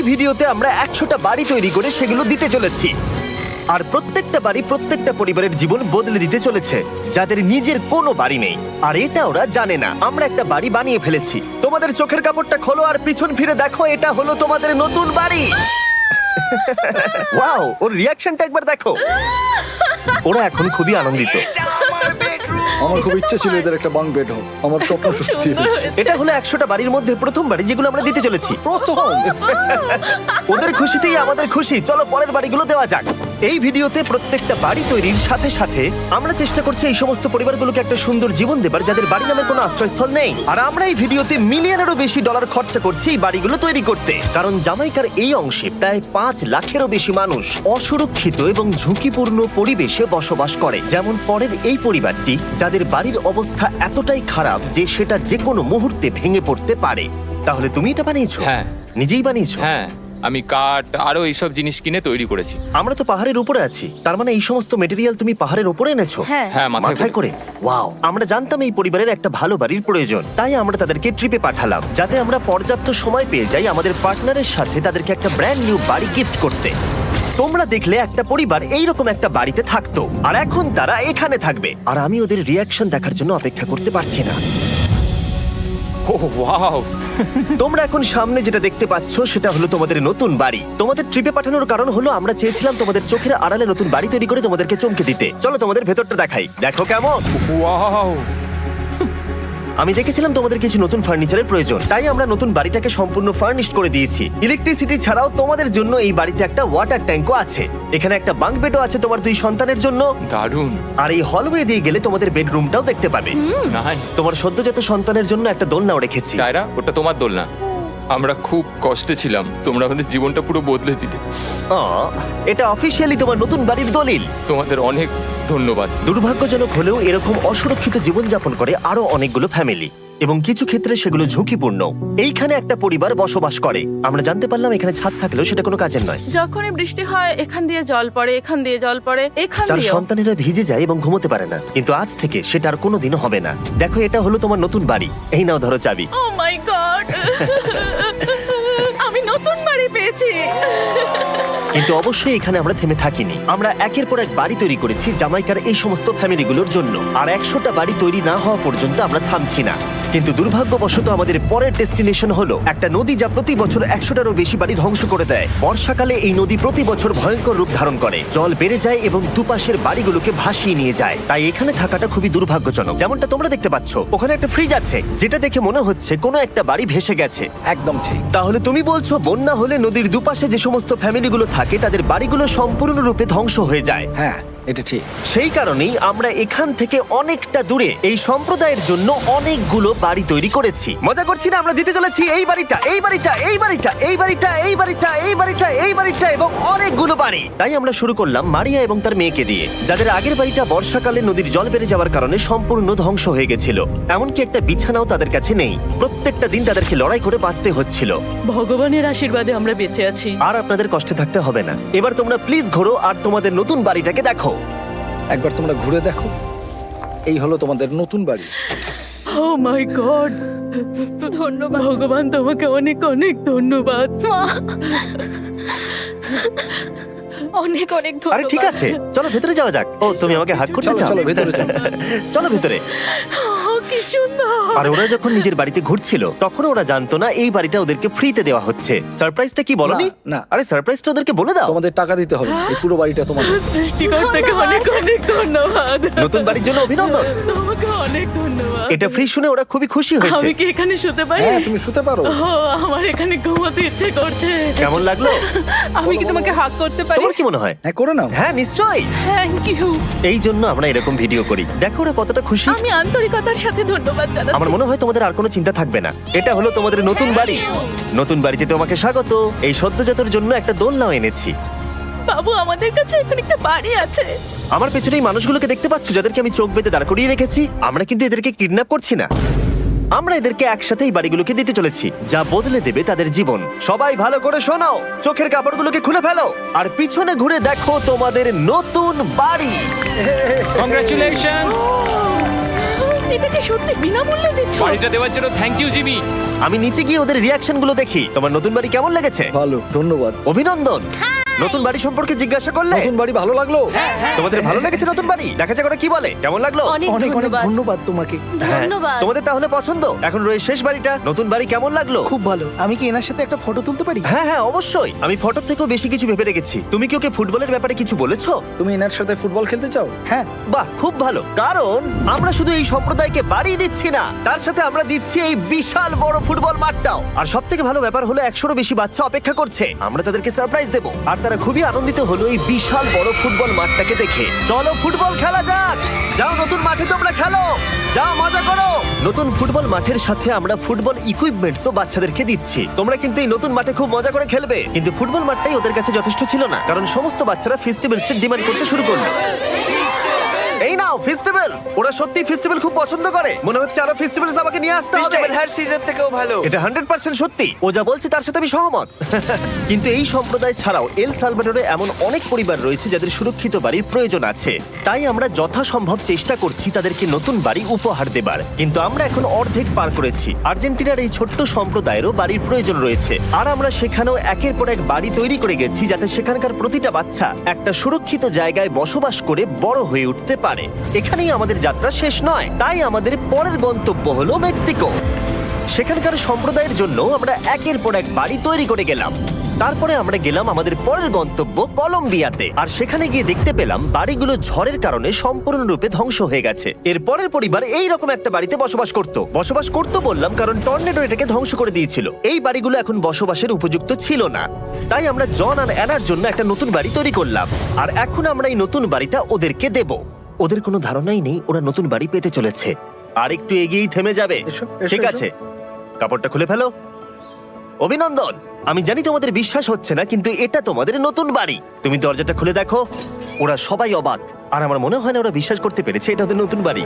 এই ভিডিওতে আমরা 100টা বাড়ি তৈরি করে সেগুলো দিতে চলেছি। আর প্রত্যেকটা বাড়ি প্রত্যেকটা পরিবারের জীবন বদলে দিতে চলেছে যাদের নিজের কোনো বাড়ি নেই। আর এটা ওরা জানে না। আমরা একটা বাড়ি বানিয়ে ফেলেছি। তোমাদের চোখের কাপড়টা খোলো আর পিছন ফিরে দেখো, এটা হলো তোমাদের নতুন বাড়ি। ওয়াও, ওর রিয়াকশনটা একবার দেখো। ওরা এখন খুবই আনন্দিত। আমার খুব ইচ্ছে ছিল এদের একটা বাং বেড হোক, আমার স্বপ্ন সত্যি হয়েছে। এটা হলো 100টা বাড়ির মধ্যে প্রথম বাড়ি যেগুলো আমরা দিতে চলেছি। প্রথম ওদের খুশিতেই আমাদের খুশি। চলো পরের বাড়িগুলো দেওয়া যাক। এই ভিডিওতে প্রত্যেকটা বাড়ি তৈরির সাথে সাথে আমরা চেষ্টা করছি এই সমস্ত পরিবারগুলোকে একটা সুন্দর জীবন দেবার যাদের বাড়ি নামের কোনো আশ্রয়স্থল নেই। আর আমরা এই ভিডিওতে মিলিয়নেরও বেশি ডলার খরচা করছি এই বাড়িগুলো তৈরি করতে, কারণ জামাইকার এই অংশে প্রায় 5 লাখেরও বেশি মানুষ অসুরক্ষিত এবং ঝুঁকিপূর্ণ পরিবেশে বসবাস করে। যেমন পরের এই পরিবারটি, যাদের বাড়ির অবস্থা এতটাই খারাপ যে সেটা যে কোনো মুহূর্তে ভেঙে পড়তে পারে। তাহলে তুমি এটা বানিয়েছো? হ্যাঁ। নিজেই বানিয়েছো? হ্যাঁ, আমি কাঠ আরো এইসব জিনিস কিনে তৈরি করেছি। আমরা তো পাহাড়ের উপরে আছি, তার মানে এই সমস্ত মেটেরিয়াল তুমি পাহাড়ের উপরে এনেছো? হ্যাঁ। হ্যাঁ, মাথায় করে। ওয়াও, আমরা জানতাম এই পরিবারের একটা ভালো বাড়ির প্রয়োজন, তাই আমরা তাদেরকে ট্রিপে পাঠালাম যাতে আমরা পর্যাপ্ত সময় পেয়ে যাই আমাদের পার্টনারের সাথে তাদেরকে একটা ব্র্যান্ড নিউ বাড়ি গিফট করতে। তোমরা দেখলে একটা পরিবার এইরকম একটা বাড়িতে থাকতো, আর এখন তারা এখানে থাকবে। আর আমি ওদের রিয়াকশন দেখার জন্য অপেক্ষা করতে পারছি না। ও ওয়াও, তোমরা এখন সামনে যেটা দেখতে পাচ্ছ সেটা হলো তোমাদের নতুন বাড়ি। তোমাদের ট্রিপে পাঠানোর কারণ হলো আমরা চেয়েছিলাম তোমাদের চোখের আড়ালে নতুন বাড়ি তৈরি করে তোমাদেরকে চমকে দিতে। চলো তোমাদের ভেতরটা দেখাই, দেখো কেমন। ওয়াও। আমি দেখেছিলাম তোমাদের কিছু নতুন ফার্নিচারের প্রয়োজন, তাই আমরা নতুন বাড়িটাকে সম্পূর্ণ ফার্নিশড করে দিয়েছি। ইলেকট্রিসিটি ছাড়াও তোমাদের জন্য এই বাড়িতে একটা ওয়াটার ট্যাঙ্কও আছে। এখানে একটা বাঙ্ক বেডও আছে তোমার 2 সন্তানের জন্য। দারুণ। আর এই হলওয়ে দিয়ে গেলে তোমাদের বেডরুমটাও দেখতে পাবে। নাইস। তোমার সদ্যজাত সন্তানের জন্য একটা দোলনাও রেখেছি। টায়রা, ওটা তোমার দোলনা। আমরা খুব কষ্টে ছিলাম, তোমরা আমাদের জীবনটা পুরো বদলে দিলে। এটা অফিসিয়ালি তোমার নতুন বাড়ির দলিল। তোমাদের অনেক ধন্যবাদ। দুর্ভাগ্যজনক হলেও এরকম অসুরক্ষিত জীবনযাপন করে আরো অনেকগুলো ফ্যামিলি, এবং কিছু ক্ষেত্রে সেগুলো ঝুঁকিপূর্ণ। এইখানে একটা পরিবার বসবাস করে। আমরা জানতে পারলাম এখানে ছাদ থাকলেও সেটা কোনো কাজের নয়। যখনই বৃষ্টি হয় এখান দিয়ে জল পড়ে, এখান দিয়ে জল পড়ে, এখান তার দিয়ে। সন্তানেরা ভিজে যায় এবং ঘুমোতে পারে না, কিন্তু আজ থেকে সেটা আর কোনোদিনও হবে না। দেখো, এটা হলো তোমার নতুন বাড়ি। এই নাও, ধরো চাবি। ও মাই গড, আমি নতুন বাড়ি পেয়েছি। কিন্তু অবশ্যই এখানে আমরা থেমে থাকিনি। আমরা একের পর এক বাড়ি তৈরি করেছি জামাইকার এই সমস্ত ফ্যামিলিগুলোর জন্য। আর 100টা বাড়ি তৈরি না হওয়া পর্যন্ত আমরা থামছি না। কিন্তু দুর্ভাগ্যবশত আমাদের পরের ডেস্টিনেশন হলো একটা নদী যা প্রতি বছর 100টারও বেশি বাড়ি ধ্বংস করে দেয়। বর্ষাকালে এই নদী প্রতি বছর ভয়ঙ্কর রূপ ধারণ করে, জল বেড়ে যায় এবং দুপাশের বাড়িগুলোকে ভাসিয়ে নিয়ে যায়। তাই এখানে থাকাটা খুবই দুর্ভাগ্যজনক। যেমনটা তোমরা দেখতে পাচ্ছ, ওখানে একটা ফ্রিজ আছে যেটা দেখে মনে হচ্ছে কোনো একটা বাড়ি ভেসে গেছে। একদম ঠিক। তাহলে তুমি বলছো বন্যা হলে নদীর দুপাশে যে সমস্ত ফ্যামিলিগুলো থাকে তাদের বাড়িগুলো সম্পূর্ণরূপে ধ্বংস হয়ে যায়। হ্যাঁ, এটা ঠিক। সেই কারণেই আমরা এখান থেকে অনেকটা দূরে এই সম্প্রদায়ের জন্য অনেকগুলো বাড়ি তৈরি করেছি। মজা করছি না? আমরা দিতে চলেছি এই বাড়িটা, এই বাড়িটা, এই বাড়িটা, এই বাড়িটা, এই বাড়িটা, এই বাড়িটা, এই বাড়িটা এবং অনেকগুলো বাড়ি। তাই আমরা শুরু করলাম মারিয়া এবং তার মেয়েকে দিয়ে, যাদের আগের বাড়িটা বর্ষাকালে নদীর জল বেড়ে যাওয়ার কারণে সম্পূর্ণ ধ্বংস হয়ে গেছিল। এমনকি একটা বিছানাও তাদের কাছে নেই। প্রত্যেকটা দিন তাদেরকে লড়াই করে বাঁচতে হচ্ছিল। ভগবানের আশীর্বাদে আমরা বেঁচে আছি। আর আপনাদের কষ্টে থাকতে হবে না। এবার তোমরা প্লিজ ঘোরো আর তোমাদের নতুন বাড়িটাকে দেখো। একবার তোমরা ঘুরে দেখো, এই হলো তোমাদের নতুন বাড়ি। ও মাই গড, ধন্যবাদ ভগবান, তোমাকে অনেক অনেক ধন্যবাদ। অনেক অনেক আরে ধন্যবাদ। ঠিক আছে, চলো ভেতরে যাওয়া যাক। ও, তুমি আমাকে হাত করতে চলো চাও? চলো ভেতরে চলো। চলো ভেতরে। ও, কি সুন্দর। আর ওরা যখন নিজের বাড়িতে ঘুরছিল তখন ওরা জানতো না এই বাড়িটা ওদেরকে ফ্রিতে দেওয়া হচ্ছে। সারপ্রাইজটা কি বলনি? না, না। আরে সারপ্রাইজটা ওদেরকে বলে দাও। তোমাদের টাকা দিতে হবে না, এই পুরো বাড়িটা তোমাদের। সৃষ্টিকর্তাকে অনেক অনেক ধন্যবাদ। নতুন বাড়ির জন্য অভিনন্দন। তোমাকে অনেক ধন্যবাদ। এটা ফ্রি শুনে ওরা খুবই খুশি হয়েছে। আমি কি এখানে শুতে পারি? হ্যাঁ, তুমি শুতে পারো। ও, আমার এখানে ঘুমোতে ইচ্ছে করছে। কেমন লাগলো? আমি কি তোমাকে হাগ করতে পারি? তোমার কি মনে হয়? হ্যাঁ, করে নাও। হ্যাঁ, নিশ্চয়ই। Thank you. এই জন্য আমরা এরকম ভিডিও করি। দেখো ওরা কতটা খুশি। আমি আন্তরিকতার সাথে ধন্যবাদ জানাচ্ছি। আমার মনে হয় তোমাদের আর কোনো চিন্তা থাকবে না। এটা হলো তোমাদের নতুন বাড়ি। নতুন বাড়িতে তোমাকে স্বাগত। এই সদ্যজাতর জন্য একটা দোলনাও এনেছি। বাবু, আমাদের কাছে এখন একটা বাড়ি আছে। আমার পেছনে এই মানুষগুলোকে দেখতে পাচ্ছ যাদেরকে আমি চোখ বেঁধে দাঁড় করিয়ে রেখেছি? আমরা কিন্তু এদেরকে কিডন্যাপ করছি না। আমরা এদেরকে একসাথে এই বাড়িগুলোকে দিতে চলেছি, যা বদলে দেবে তাদের জীবন। সবাই ভালো করে শোনাও, চোখের কাপড়গুলোকে খুলে ফেলো আর পিছনে ঘুরে দেখো তোমাদের নতুন বাড়ি। কংগ্রাচুলেশনস। এটাকে সত্যি বিনামূল্যে দিচ্ছ? বাড়িটা দেওয়ার জন্য থ্যাংক ইউ জিমি। আমি নিচে গিয়ে ওদের রিয়াকশন গুলো দেখি। তোমার নতুন বাড়ি কেমন লেগেছে? ভালো, ধন্যবাদ। অভিনন্দন। নতুন বাড়ি সম্পর্কে জিজ্ঞাসা করলে? নতুন বাড়ি ভালো লাগলো? তোমাদের ভালো লেগেছে নতুন বাড়ি? দেখা যাক ওরা কি বলে। কেমন লাগলো? অনেক অনেক অনেক ধন্যবাদ। ধন্যবাদ তোমাকে। হ্যাঁ, ধন্যবাদ। তোমাদের তাহলে পছন্দ? এখন রয়েছে শেষ বাড়িটা। নতুন বাড়ি কেমন লাগলো? খুব ভালো। আমি কি এনার সাথে একটা ফটো তুলতে পারি? হ্যাঁ হ্যাঁ অবশ্যই। আমি ফটোর থেকেও বেশি কিছু ভেবে রেখেছি। তুমি কি ওকে ফুটবলের ব্যাপারে কিছু বলেছো? তুমি এনার সাথে ফুটবল খেলতে চাও? হ্যাঁ। বাহ, খুব ভালো। কারণ আমরা শুধু এই সম্প্রদায়কে বাড়ি দিচ্ছি না, তার সাথে আমরা দিচ্ছি এই বিশাল বড় ফুটবল মাঠটাও। আর সব থেকে ভালো ব্যাপার হলো 100-রও বেশি বাচ্চা অপেক্ষা করছে। আমরা তাদেরকে সারপ্রাইজ দেব, আর তারা খুবই আনন্দিত হলো এই বিশাল বড় ফুটবল মাঠটাকে দেখে। চলো ফুটবল খেলা যাক। যাও নতুন মাঠে তোমরা খেলো, যাও মজা করো। নতুন ফুটবল মাঠের সাথে আমরা ফুটবল ইকুইপমেন্টস তো বাচ্চাদেরকে দিচ্ছি। তোমরা কিন্তু এই নতুন মাঠে খুব মজা করে খেলবে। কিন্তু ফুটবল মাঠটাই ওদের কাছে যথেষ্ট ছিল না, কারণ সমস্ত বাচ্চারা ফেস্টিভ্যালস এর ডিমান্ড করতে শুরু করলো। এই নাও ফেস্টিভ্যালস। ওরা সত্যি ফেস্টিভ্যাল খুব পছন্দ করে। মনে হচ্ছে আরো ফেস্টিভ্যালস আমাকে নিয়ে আসতে হবে। হার সিজন থেকেও ভালো। এটা 100% সত্যি। ও যা বলছে তার সাথে আমি সহমত। কিন্তু এই সম্প্রদায় ছাড়াও এল সালভাডোরে এমন অনেক পরিবার রয়েছে যাদের সুরক্ষিত বাড়ির প্রয়োজন আছে। তাই আমরা যথাসম্ভব চেষ্টা করছি তাদেরকে নতুন বাড়ি উপহার দেবার। কিন্তু আমরা এখন অর্ধেক পার করেছি। আর্জেন্টিনার এই ছোট্ট সম্প্রদায়েরও বাড়ির প্রয়োজন রয়েছে, আর আমরা সেখানেও একের পর এক বাড়ি তৈরি করে গেছি যাতে সেখানকার প্রতিটা বাচ্চা একটা সুরক্ষিত জায়গায় বসবাস করে বড় হয়ে উঠতে পারে। এখানেই আমাদের যাত্রা শেষ নয়, তাই আমাদের পরের গন্তব্য হলো মেক্সিকো। সেখানকার সম্প্রদায়ের জন্য আমরা একের পর এক বাড়ি তৈরি করে গেলাম। তারপরে আমরা গেলাম আমাদের পরের গন্তব্য কলম্বিয়াতে, আর সেখানে গিয়ে দেখতে পেলাম বাড়িগুলো ঝড়ের কারণে সম্পূর্ণরূপে ধ্বংস হয়ে গেছে। এর পরের পরিবার এই রকম একটা বাড়িতে বসবাস করত বললাম কারণ টর্নেডো এটাকে ধ্বংস করে দিয়েছিল। এই বাড়িগুলো এখন বসবাসের উপযুক্ত ছিল না, তাই আমরা জন আর অ্যানার জন্য একটা নতুন বাড়ি তৈরি করলাম। আর এখন আমরা এই নতুন বাড়িটা ওদেরকে দেব। ওদের কোনো ধারণাই নেই ওরা নতুন বাড়ি পেতে চলেছে। আর একটু এগিয়েই থেমে যাবে। এসো, এসো, ঠিক এসো। আছে, কাপড়টা খুলে ফেলো। অভিনন্দন। আমি জানি তোমাদের বিশ্বাস হচ্ছে না, কিন্তু এটা তোমাদের নতুন বাড়ি। তুমি দরজাটা খুলে দেখো। ওরা সবাই অবাক, আর আমার মনে হয় না ওরা বিশ্বাস করতে পেরেছে এটা ওদের নতুন বাড়ি।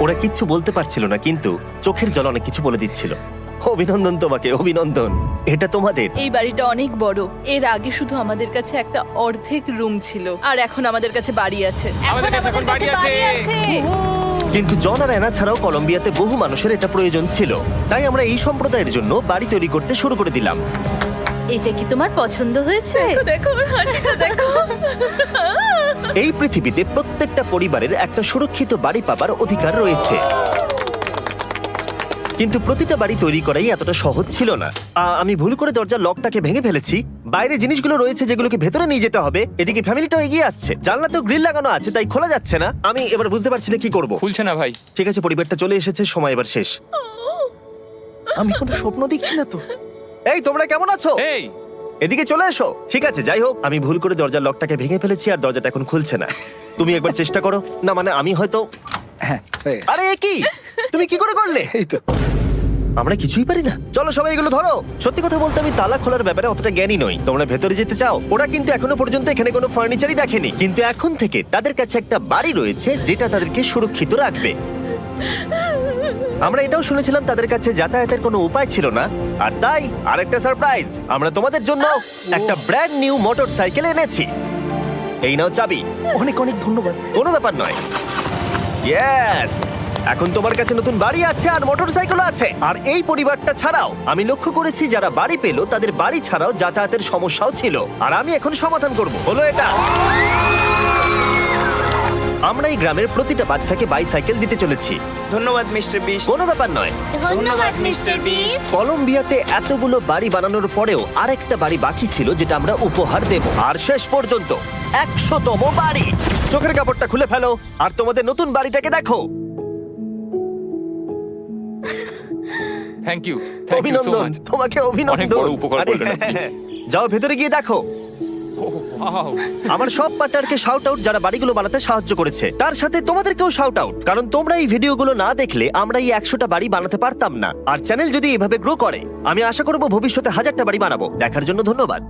ওরা কিচ্ছু বলতে পারছিল না, কিন্তু চোখের জল অনেক কিছু বলে দিচ্ছিল। অভিনন্দন তোমাকে, অভিনন্দন। এটা তোমাদের। এই বাড়িটা অনেক বড়। এর আগে শুধু আমাদের কাছে একটা অর্ধেক রুম ছিল, আর এখন আমাদের কাছে বাড়ি আছে। আমাদের কাছে এখন বাড়ি আছে। কিন্তু জন আর অ্যানা ছাড়াও কলম্বিয়াতে বহু মানুষের এটা প্রয়োজন ছিল, তাই আমরা এই সম্প্রদায়ের জন্য বাড়ি তৈরি করতে শুরু করে দিলাম। এটা কি তোমার পছন্দ হয়েছে? দেখো ওর হাসিটা দেখো। এই পৃথিবীতে প্রত্যেকটা পরিবারের একটা সুরক্ষিত বাড়ি পাবার অধিকার রয়েছে, কিন্তু প্রতিটা বাড়ি তৈরি করাই এতটা সহজ ছিল না। আমি ভুল করে দরজার লকটাকে ভেঙে ফেলেছি। বাইরে জিনিসগুলো রয়েছে যেগুলোকে ভেতরে নিয়ে যেতে হবে। এদিকে ফ্যামিলিটাও এগিয়ে আসছে। জানলাতেও গ্রিল লাগানো আছে, তাই খোলা যাচ্ছে না। আমি এবার বুঝতে পারছি না কি করব। খুলছে না ভাই। ঠিক আছে, পরিবারটা চলে এসেছে, সময় এবার শেষ। আমি কোনো স্বপ্ন দেখছি না তো। এই তোমরা কেমন আছো? এই এদিকে চলে এসো। ঠিক আছে, যাই হোক, আমি ভুল করে দরজার লকটাকে ভেঙে ফেলেছি আর দরজাটা এখন খুলছে না। তুমি একবার চেষ্টা করো না। মানে আমি হয়তো। হ্যাঁ, হয়ে গেছে। আরে এ কি, তুমি কি করে করলে? এই তো। আমরা কিছুই পারি না। চলো সবাই এগুলো ধরো। সত্যি কথা বলতে আমি তালা খোলার ব্যাপারে অতটা জ্ঞানী নই। তোমরা ভেতরে যেতে চাও? ওরা কিন্তু এখনো পর্যন্ত এখানে কোনো ফার্নিচারই দেখেনি, কিন্তু এখন থেকে তাদের কাছে একটা বাড়ি রয়েছে যেটা তাদেরকে সুরক্ষিত রাখবে। আমরা এটাও শুনেছিলাম তাদের কাছে যাতায়াতের কোনো উপায় ছিল না, আর তাই আরেকটা সারপ্রাইজ, আমরা তোমাদের জন্য একটা ব্র্যান্ড নিউ মোটরসাইকেল এনেছি। এই নাও চাবি। অনেক অনেক ধন্যবাদ। কোনো ব্যাপার নয়। ইয়েস, এখন তোমার কাছে নতুন বাড়ি আছে আর মোটরসাইকেল আছে। আর এই পরিবারটা ছাড়াও আমি লক্ষ্য করেছি যারা বাড়ি পেলো তাদের বাড়ি ছাড়াও যাতায়াতের সমস্যাও ছিল, আর আমি এখন সমাধান করব। হলো এটা। আমরা এই গ্রামের প্রতিটা বাচ্চাকে বাইসাইকেল দিতে চলেছি। ধন্যবাদ মিস্টার বিস্ট। কোনো ব্যাপার নয়। ধন্যবাদ মিস্টার বিস্ট। কলম্বিয়াতে এতগুলো বাড়ি বানানোর পরেও আরেকটা বাড়ি বাকি ছিল যেটা আমরা উপহার দেব। আর শেষ পর্যন্ত 100তম বাড়ি। চোখের কাপড়টা খুলে ফেলো আর তোমাদের নতুন বাড়িটাকে দেখো। Thank you, thank you so অভিনন্দন, মাচ। তোমাকে অনেক অভিনন্দন। বড় উপকার আরে, করলেন আপনি। যাও ভেতরে গিয়ে দেখো। ওয়াও। আমার সব পার্টনারকে শাউট আউট যারা বাড়িগুলো বানাতে সাহায্য করেছে। তার সাথে তোমাদেরকেও শাউট আউট, কারণ তোমরা এই ভিডিওগুলো না দেখলে আমরা এই 100টা বাড়ি বানাতে পারতাম না। আর চ্যানেল যদি এভাবে গ্রো করে, আমি আশা করব ভবিষ্যতে 1000টা বাড়ি বানাবো। দেখার জন্য ধন্যবাদ।